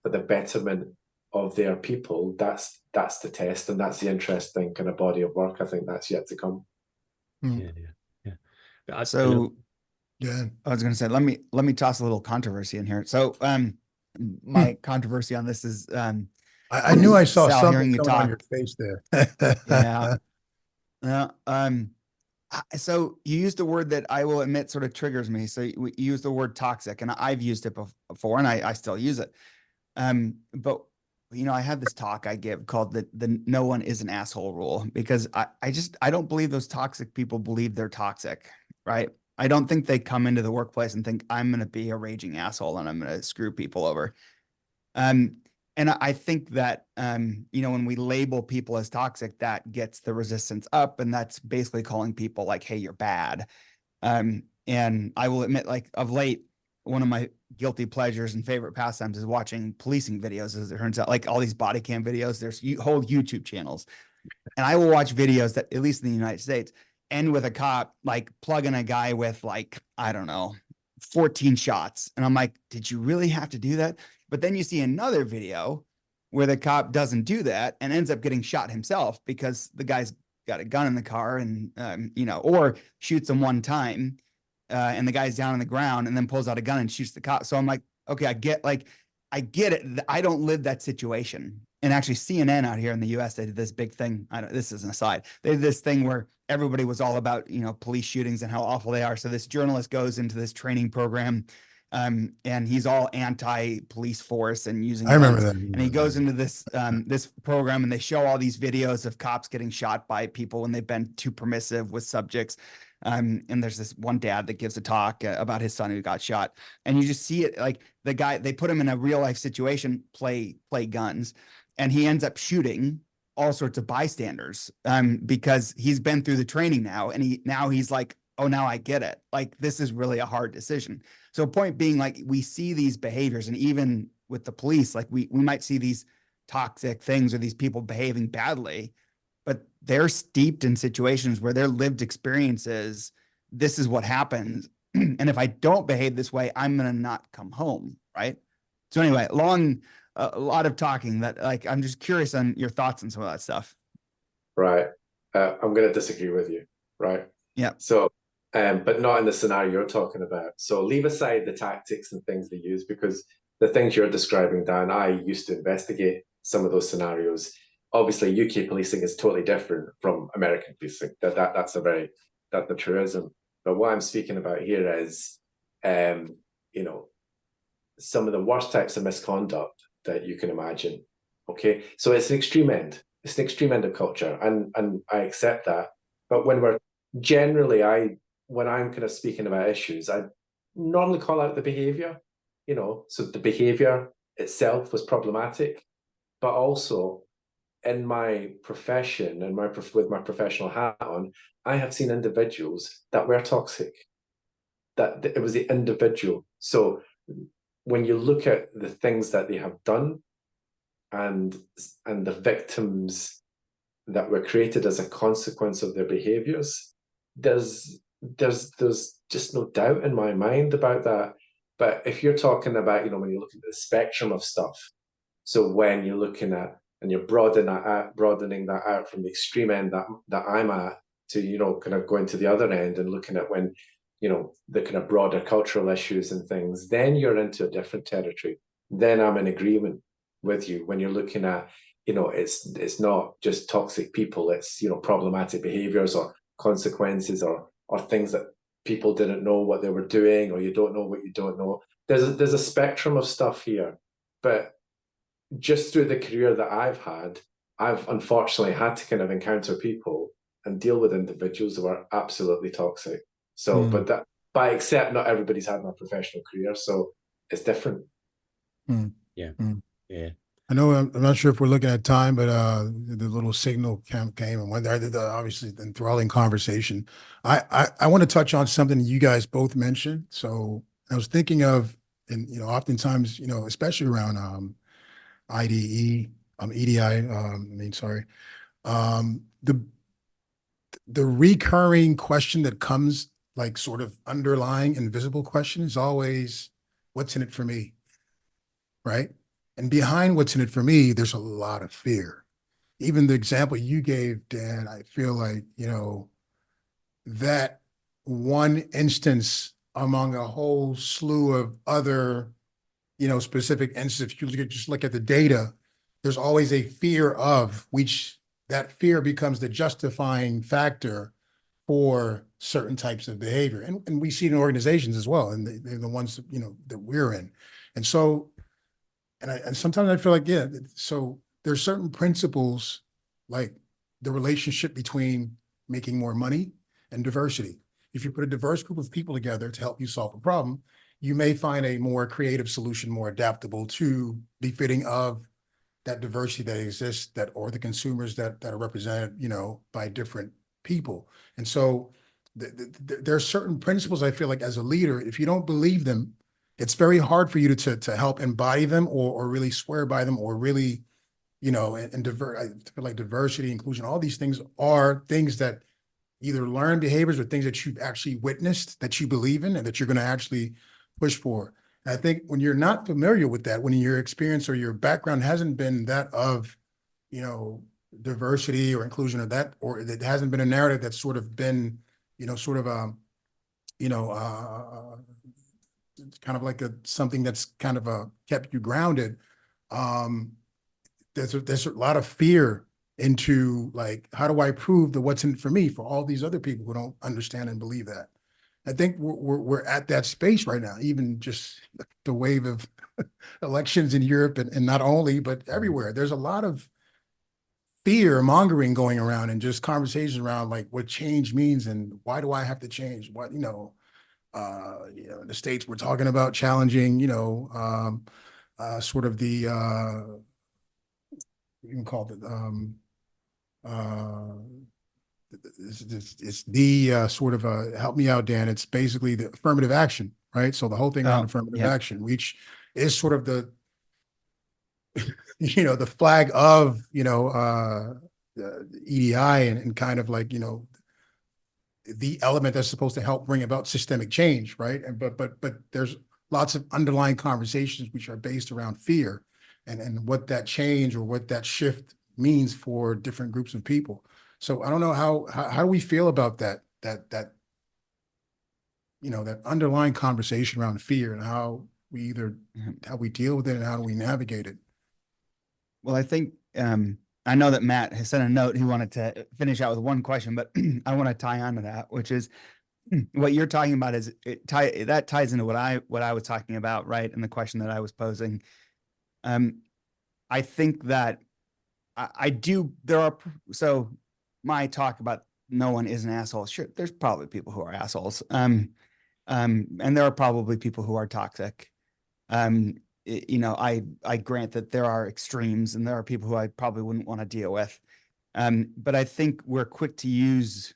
for the betterment of their people, that's the test, and that's the interesting kind of body of work. I think that's yet to come. Yeah. So yeah, I was going to say, let me toss a little controversy in here. So my controversy on this is I knew I saw Sal, something hearing you coming talk on your face there. Yeah. So you used a word that I will admit sort of triggers me. So you used the word toxic, and I've used it before, and I still use it. But I have this talk I give called the no one is an asshole rule, because I don't believe those toxic people believe they're toxic, right? I don't think they come into the workplace and think I'm going to be a raging asshole and I'm going to screw people over. And I think that, when we label people as toxic, that gets the resistance up, and that's basically calling people like, hey, you're bad. And I will admit, like, of late, one of my guilty pleasures and favorite pastimes is watching policing videos, as it turns out, like all these body cam videos. There's whole YouTube channels. And I will watch videos that, at least in the United States, end with a cop like plugging a guy with, like, I don't know, 14 shots. And I'm like, did you really have to do that? But then you see another video where the cop doesn't do that and ends up getting shot himself because the guy's got a gun in the car, and, or shoots him one time and the guy's down on the ground and then pulls out a gun and shoots the cop. So I'm like, okay, I get it. I don't live that situation. And actually CNN out here in the US, they did this big thing. This is an aside. They did this thing where everybody was all about, police shootings and how awful they are. So this journalist goes into this training program, and he's all anti-police force and using I remember guns. that. And he goes into this this program, and they show all these videos of cops getting shot by people when they've been too permissive with subjects. And there's this one dad that gives a talk about his son who got shot, and you just see it, like, the guy, they put him in a real life situation, play guns, and he ends up shooting all sorts of bystanders because he's been through the training now, and he's like, oh, now I get it. Like, this is really a hard decision. So point being, like, we see these behaviors, and even with the police, like, we might see these toxic things or these people behaving badly, but they're steeped in situations where their lived experiences, this is what happens. And if I don't behave this way, I'm going to not come home. Right. So anyway, a lot of talking that, like, I'm just curious on your thoughts on some of that stuff. Right. I'm going to disagree with you. Right. Yeah. So, but not in the scenario you're talking about. So leave aside the tactics and things they use, because the things you're describing, Dan, I used to investigate some of those scenarios. Obviously, UK policing is totally different from American policing. That's the truism. But what I'm speaking about here is, some of the worst types of misconduct that you can imagine. Okay, so it's an extreme end. It's an extreme end of culture, and I accept that. But when I'm kind of speaking about issues, I normally call out the behavior. So the behavior itself was problematic, but also, in my profession and with my professional hat on, I have seen individuals that were toxic. That it was the individual. So when you look at the things that they have done, and the victims that were created as a consequence of their behaviors, there's just no doubt in my mind about that. But if you're talking about, when you look at the spectrum of stuff, so when you're looking at, and you're broadening that out from the extreme end that I'm at to, kind of going to the other end and looking at when, the kind of broader cultural issues and things, then you're into a different territory. Then I'm in agreement with you when you're looking at, you know, it's not just toxic people, it's, you know, problematic behaviors or consequences or things that people didn't know what they were doing, or you don't know what you don't know. There's a spectrum of stuff here, but just through the career that I've had, I've unfortunately had to kind of encounter people and deal with individuals who are absolutely toxic. So, but that, by except not everybody's had my professional career, so it's different. Yeah. Yeah. I know I'm not sure if we're looking at time, but the little signal came and went there. The obviously enthralling conversation. I want to touch on something you guys both mentioned. So I was thinking of, and you know, oftentimes, you know, especially around EDI, the recurring question that comes, like sort of underlying invisible question, is always, what's in it for me? Right? And behind what's in it for me, there's a lot of fear. Even the example you gave, Dan, I feel like, you know, that one instance among a whole slew of other, you know, specific instances, if you just look at the data, there's always a fear of, which that fear becomes the justifying factor for certain types of behavior. And we see it in organizations as well, and they're the ones that, you know, that we're in. And so, and sometimes I feel like, yeah, so there's certain principles, like the relationship between making more money and diversity. If you put a diverse group of people together to help you solve a problem, you may find a more creative solution, more adaptable to befitting of that diversity that exists, that, or the consumers that are represented, you know, by different people. And so there are certain principles I feel like as a leader, if you don't believe them, it's very hard for you to help embody them or really swear by them, or really, you know, I feel like diversity, inclusion, all these things are things that either learn behaviors or things that you've actually witnessed, that you believe in, and that you're going to actually push for. And I think when you're not familiar with that, when your experience or your background hasn't been that of, you know, diversity or inclusion, or that, or it hasn't been a narrative that's sort of been, you know, sort of, you know, kind of like something that's kind of kept you grounded. There's a lot of fear into, like, how do I prove that what's in it for me for all these other people who don't understand and believe that? I think we're at that space right now, even just the wave of elections in Europe, and not only, but everywhere. There's a lot of fear mongering going around, and just conversations around like what change means and why do I have to change? What, you know, in the States, we're talking about challenging, you know, sort of the, you can call it, it's the sort of, help me out, Dan. It's basically the affirmative action, right? So the whole thing around affirmative action, which is sort of the, you know, the flag of, you know, EDI, and kind of like, you know, the element that's supposed to help bring about systemic change, right? And but there's lots of underlying conversations which are based around fear, and what that change or what that shift means for different groups of people. So I don't know how do we feel about that you know, that underlying conversation around fear, and how we deal with it and how do we navigate it? Well, I think I know that Matt has sent a note. He wanted to finish out with one question, but I want to tie on to that, which is what you're talking about. Is that ties into what I was talking about, right? And the question that I was posing. I think that I do. So my talk about no one is an asshole. Sure, there's probably people who are assholes. And there are probably people who are toxic. You know, I grant that there are extremes, and there are people who I probably wouldn't want to deal with. But I think we're quick to use.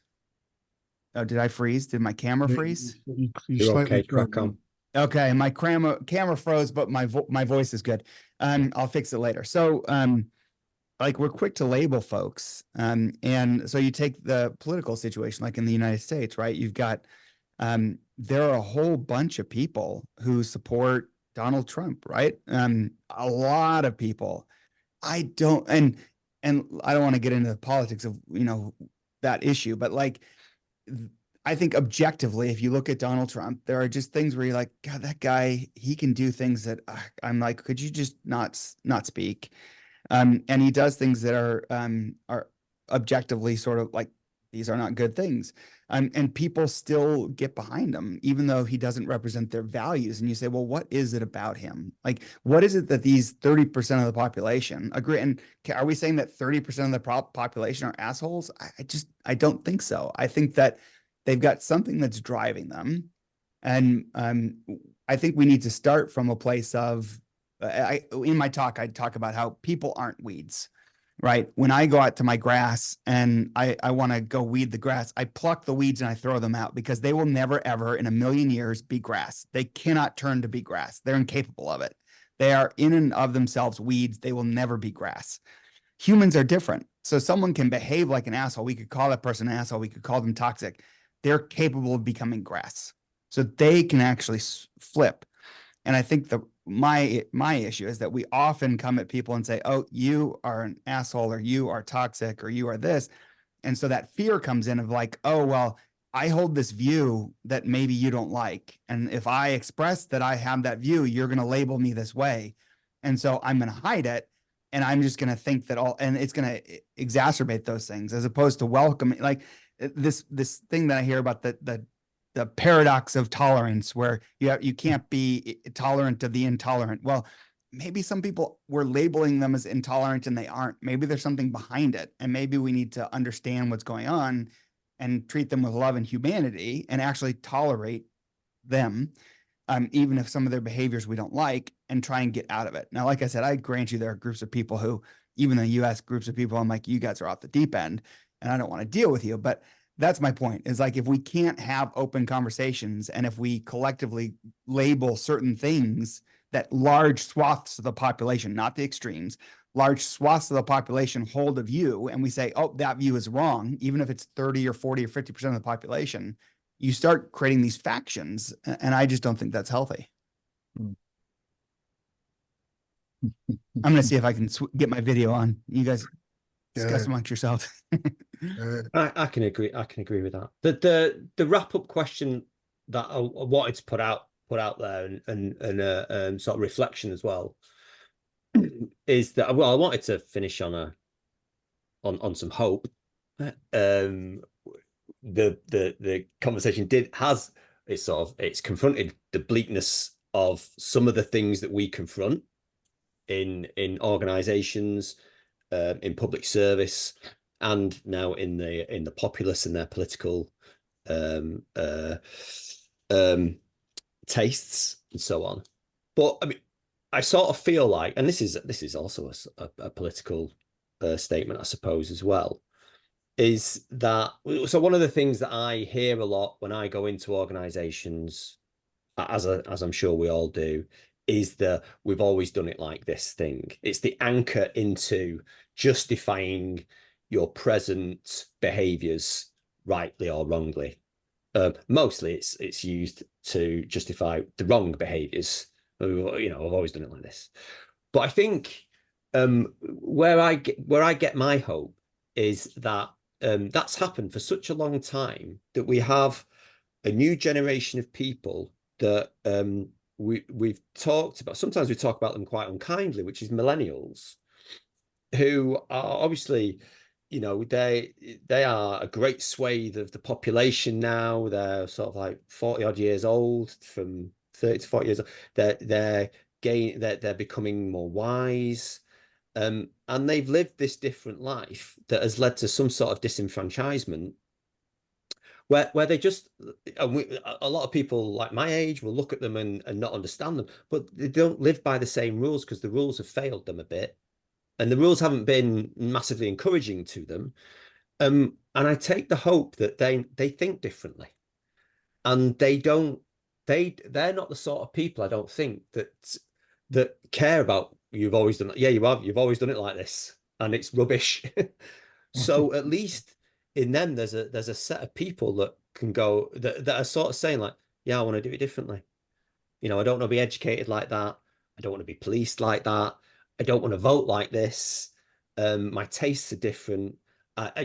Oh, did I freeze? Did my camera freeze? You're okay. Crack on. Okay, my camera froze, but my voice is good. I'll fix it later. So, like, we're quick to label folks, and so you take the political situation, like in the United States, right? You've got there are a whole bunch of people who support Donald Trump, right? A lot of people. I don't, and I don't want to get into the politics of, you know, that issue, but like, I think objectively, if you look at Donald Trump, there are just things where you're like, God, that guy, he can do things that I'm like, could you just not speak? And he does things that are objectively sort of like, these are not good things. And people still get behind him, even though he doesn't represent their values. And you say, well, what is it about him? Like, what is it that these 30% of the population agree? And are we saying that 30% of the population are assholes? I don't think so. I think that they've got something that's driving them. And I think we need to start from a place of, in my talk, I talk about how people aren't weeds. Right. When I go out to my grass and I want to go weed the grass, I pluck the weeds and I throw them out, because they will never, ever in a million years be grass. They cannot turn to be grass. They're incapable of it. They are in and of themselves weeds. They will never be grass. Humans are different. So someone can behave like an asshole. We could call that person an asshole. We could call them toxic. They're capable of becoming grass. So they can actually flip. And I think my issue is that we often come at people and say, oh, you are an asshole, or you are toxic, or you are this. And so that fear comes in of like, oh, well, I hold this view that maybe you don't like. And if I express that I have that view, you're going to label me this way. And so I'm going to hide it. And I'm just going to think that and it's going to exacerbate those things, as opposed to welcoming, like this thing that I hear about the paradox of tolerance, where you can't be tolerant of the intolerant. Well, maybe some people, we're labeling them as intolerant and they aren't. Maybe there's something behind it. And maybe we need to understand what's going on and treat them with love and humanity and actually tolerate them, even if some of their behaviors we don't like, and try and get out of it. Now, like I said, I grant you there are groups of people who, even in the US, groups of people, I'm like, you guys are off the deep end and I don't want to deal with you. But that's my point, is like, if we can't have open conversations, and if we collectively label certain things that large swaths of the population, not the extremes, large swaths of the population hold a view, and we say, oh, that view is wrong, even if it's 30 or 40 or 50% of the population, you start creating these factions. And I just don't think that's healthy. I'm going to see if I can get my video on. You guys discuss amongst yourselves. I can agree. I can agree with that. The wrap up question that I wanted to put out there, and sort of reflection as well, is that, well, I wanted to finish on some hope. The conversation it's confronted the bleakness of some of the things that we confront in organizations, in public service, and now in the populace and their political tastes and so on. But I mean, I sort of feel like, and this is also a political statement, I suppose, as well, is that, so one of the things that I hear a lot when I go into organizations, as I'm sure we all do, is that we've always done it like this thing. It's the anchor into justifying your present behaviors, rightly or wrongly. Mostly it's used to justify the wrong behaviors. You know, I've always done it like this. But I think where I get my hope is that that's happened for such a long time, that we have a new generation of people that we've talked about. Sometimes we talk about them quite unkindly, which is millennials, who are obviously, you know, they are a great swathe of the population now. They're sort of like 40 odd years old, from 30 to 40 years old. They're becoming more wise. And they've lived this different life that has led to some sort of disenfranchisement, where they just, a lot of people like my age will look at them and not understand them, but they don't live by the same rules, because the rules have failed them a bit, and the rules haven't been massively encouraging to them. And I take the hope that they think differently, and they're not the sort of people, I don't think, that care about, you've always done it. Yeah, you've always done it like this, and it's rubbish. So at least in them, there's a set of people that can go, that are sort of saying like, yeah, I want to do it differently. You know, I don't want to be educated like that. I don't want to be policed like that. I don't want to vote like this. My tastes are different.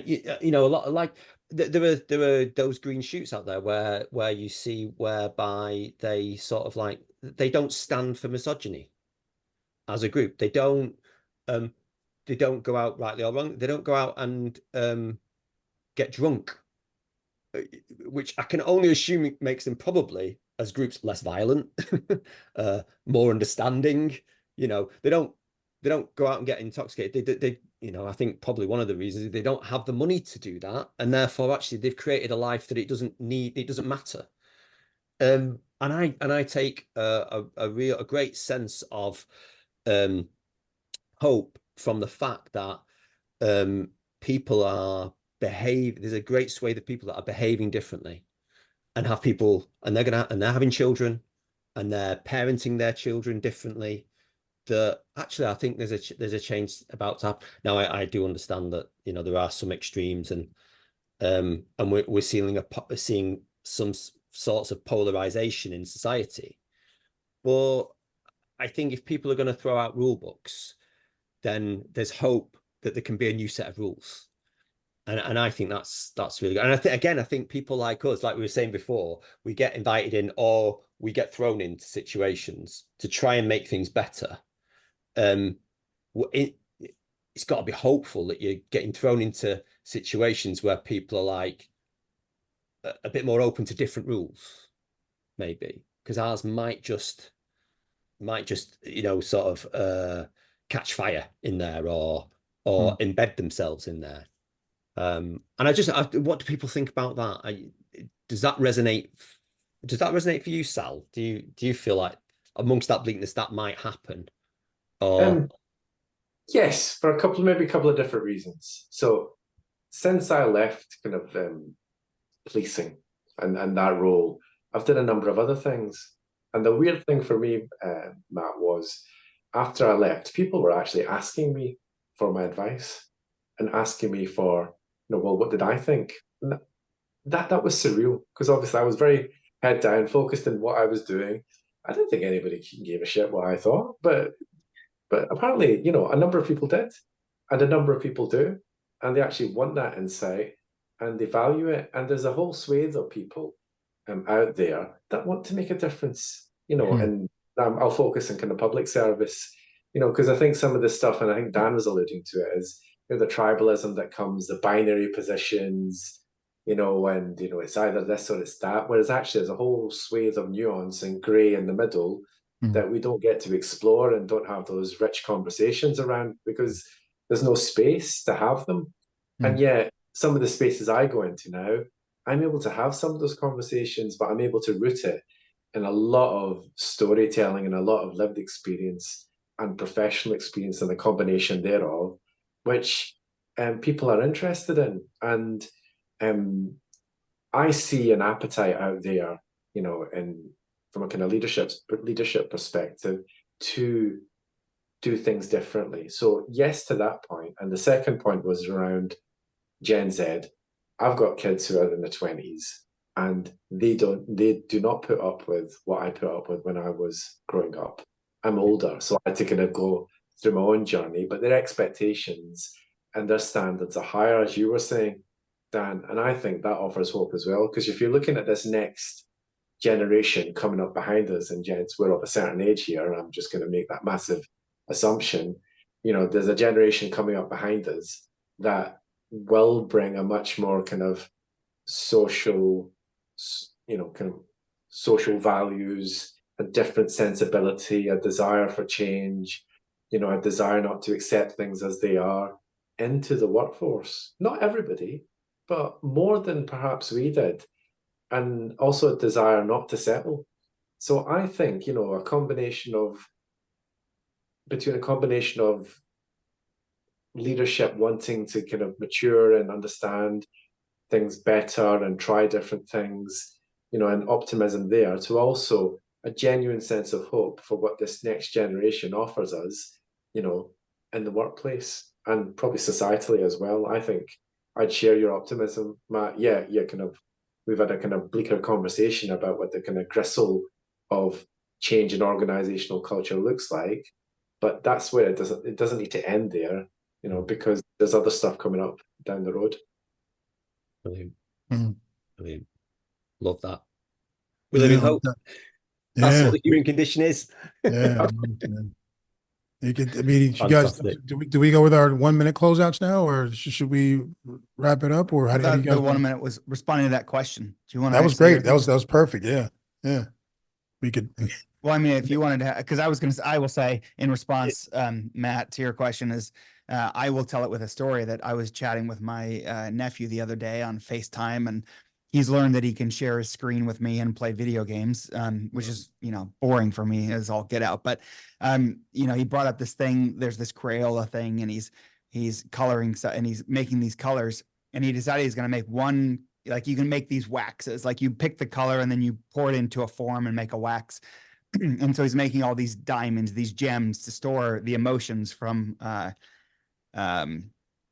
You know, a lot of, like, there are those green shoots out there where you see, whereby they sort of like, they don't stand for misogyny as a group. They don't they don't go out, rightly or wrong, they don't go out and get drunk, which I can only assume makes them probably, as groups, less violent, more understanding. You know, they don't go out and get intoxicated. They you know, I think probably one of the reasons is they don't have the money to do that, and therefore actually they've created a life that it doesn't matter. And I take a great sense of hope from the fact that people are there's a great swathe of people that are behaving differently, and have people, and they're having children, and they're parenting their children differently. That actually I think there's a change about to happen. Now I do understand that, you know, there are some extremes, and we're seeing some sorts of polarization in society. But I think if people are going to throw out rule books, then there's hope that there can be a new set of rules. And I think that's really good. And I think people like us, like we were saying before, we get invited in, or we get thrown into situations to try and make things better. It's got to be hopeful that you're getting thrown into situations where people are like a bit more open to different rules, maybe, because ours might just, you know, sort of catch fire in there, or embed themselves in there. And what do people think about that? Does that resonate? Does that resonate for you, Sal? Do you feel like amongst that bleakness that might happen? Or yes, for maybe a couple of different reasons. So since I left kind of policing and that role, I've done a number of other things. And the weird thing for me, Matt, was after I left, people were actually asking me for my advice and asking me for, you know, well, what did I think? And that was surreal, because obviously I was very head down, focused on what I was doing. I didn't think anybody gave a shit what I thought, but apparently, you know, a number of people did, and a number of people do, and they actually want that insight, and they value it. And there's a whole swathe of people out there that want to make a difference, you know. And I'll focus on kind of public service, you know, because I think some of this stuff, and I think Dan was alluding to it, is, you know, the tribalism that comes, the binary positions, you know, and, you know, it's either this or it's that, whereas actually there's a whole swathe of nuance and grey in the middle that we don't get to explore and don't have those rich conversations around, because there's no space to have them. And yet some of the spaces I go into now, I'm able to have some of those conversations, but I'm able to root it in a lot of storytelling and a lot of lived experience and professional experience, and the combination thereof, which people are interested in. And I see an appetite out there, you know, from a kind of leadership perspective, to do things differently. So yes, to that point. And the second point was around Gen Z. I've got kids who are in their 20s, and they do not put up with what I put up with when I was growing up. I'm older, so I had to kind of go through my own journey, but their expectations and their standards are higher, as you were saying, Dan. And I think that offers hope as well, because if you're looking at this next generation coming up behind us, and gents, we're of a certain age here, and I'm just going to make that massive assumption, you know, there's a generation coming up behind us that will bring a much more kind of social, you know, kind of social values, a different sensibility, a desire for change, you know, a desire not to accept things as they are into the workforce. Not everybody, but more than perhaps we did. And also a desire not to settle. So I think, you know, a combination of leadership wanting to kind of mature and understand things better and try different things, you know, and optimism there, to also a genuine sense of hope for what this next generation offers us, you know, in the workplace and probably societally as well. I think I'd share your optimism, Matt. Yeah, we've had a kind of bleaker conversation about what the kind of gristle of change in organizational culture looks like, but that's where it doesn't need to end there, you know, because there's other stuff coming up down the road. Brilliant. Brilliant. Love that. We live in hope. That's what the human condition is. Yeah. You could, I mean, you guys, Fantastic. do we go with our 1 minute closeouts now, or should we wrap it up, or how do you guys The 1 want? minute was responding to that question. Do you want to? That was great. That was perfect. Yeah, yeah. We could. Well, I mean, if you wanted to, because I will say in response, Matt, to your question is, I will tell it with a story that I was chatting with my nephew the other day on FaceTime, and he's learned that he can share his screen with me and play video games, which is, boring for me as all get out. But, he brought up this thing, there's this Crayola thing, and he's coloring, and he's making these colors, and he decided he's going to make one, like you can make these waxes, like you pick the color and then you pour it into a form and make a wax. And so he's making all these diamonds, these gems to store the emotions from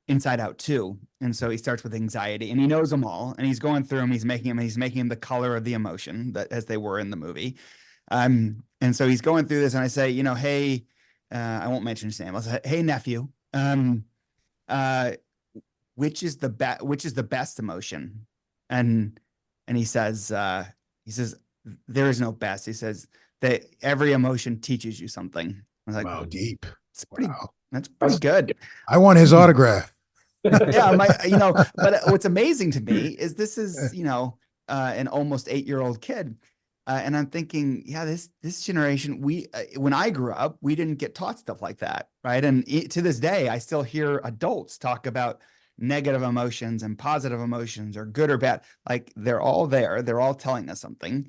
Inside Out 2. And so he starts with anxiety, and he knows them all, and he's going through them. He's making them the color of the emotion that as they were in the movie. And so he's going through this, and I say, hey, I won't mention his name. I'll say, hey, nephew, which is the best emotion? And he says, there is no best. He says that every emotion teaches you something. I was like, wow, deep. It's pretty, Wow. That's pretty good. I want his autograph. Yeah, but what's amazing to me is this is, an almost 8-year-old kid. And I'm thinking, yeah, this generation, when I grew up, we didn't get taught stuff like that. Right. And to this day, I still hear adults talk about negative emotions and positive emotions, or good or bad. Like they're all there. They're all telling us something.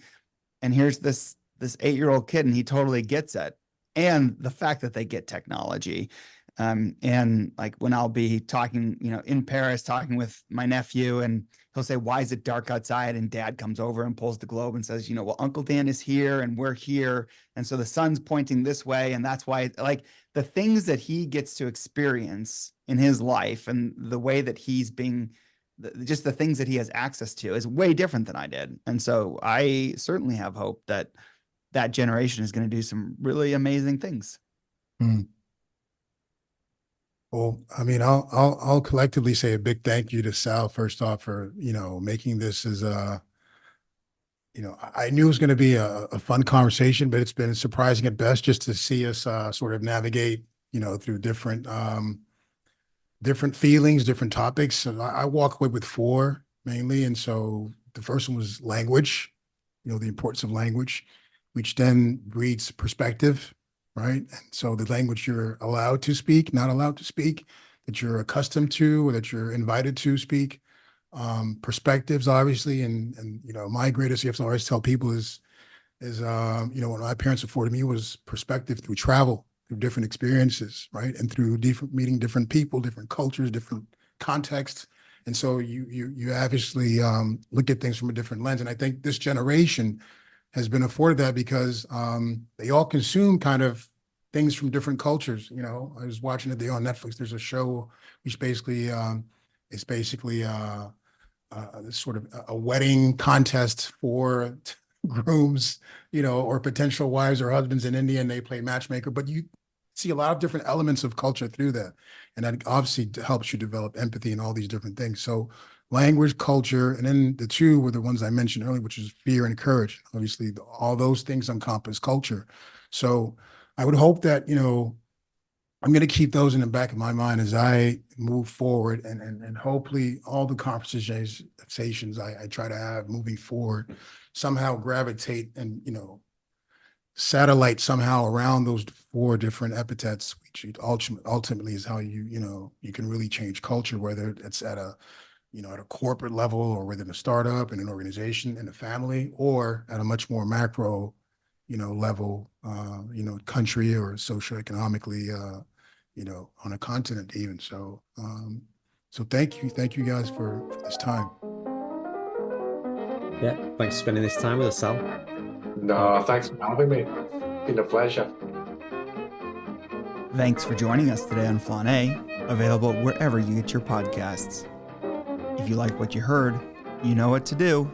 And here's this 8-year-old kid, and he totally gets it. And the fact that they get technology. And like when I'll be talking, in Paris, talking with my nephew, and he'll say, why is it dark outside? And dad comes over and pulls the globe and says, well, Uncle Dan is here and we're here. And so the sun's pointing this way. And that's why, like, the things that he gets to experience in his life and the way that he's being, just the things that he has access to is way different than I did. And so I certainly have hope that that generation is going to do some really amazing things. Well, I mean, I'll collectively say a big thank you to Sal first off for, making this as I knew it was going to be a fun conversation, but it's been surprising at best just to see us sort of navigate, through different feelings, different topics. And I walk away with 4 mainly. And so the first one was language, the importance of language, which then breeds perspective. Right. And so the language you're allowed to speak, not allowed to speak, that you're accustomed to, or that you're invited to speak, perspectives, obviously. And my greatest gift I always tell people is what my parents afforded me was perspective through travel, through different experiences, right? And through meeting different people, different cultures, different contexts. And so you obviously look at things from a different lens. And I think this generation has been afforded that because they all consume kind of things from different cultures. I was watching it on Netflix. There's a show which basically is sort of a wedding contest for grooms, or potential wives or husbands in India, and they play matchmaker. But you see a lot of different elements of culture through that, and that obviously helps you develop empathy and all these different things. So language, culture, and then the 2 were the ones I mentioned earlier, which is fear and courage. Obviously, all those things encompass culture. So I would hope that, I'm going to keep those in the back of my mind as I move forward, and hopefully all the conversations I try to have moving forward somehow gravitate and, satellite somehow around those 4 different epithets, which ultimately is how you can really change culture, whether it's at a corporate level, or within a startup, in an organization, in a family, or at a much more macro, level, country or socioeconomically, on a continent even. So, thank you guys for this time. Yeah, thanks for spending this time with us, Sal. No, thanks for having me. It's been a pleasure. Thanks for joining us today on Flâneurs, available wherever you get your podcasts. If you like what you heard, you know what to do.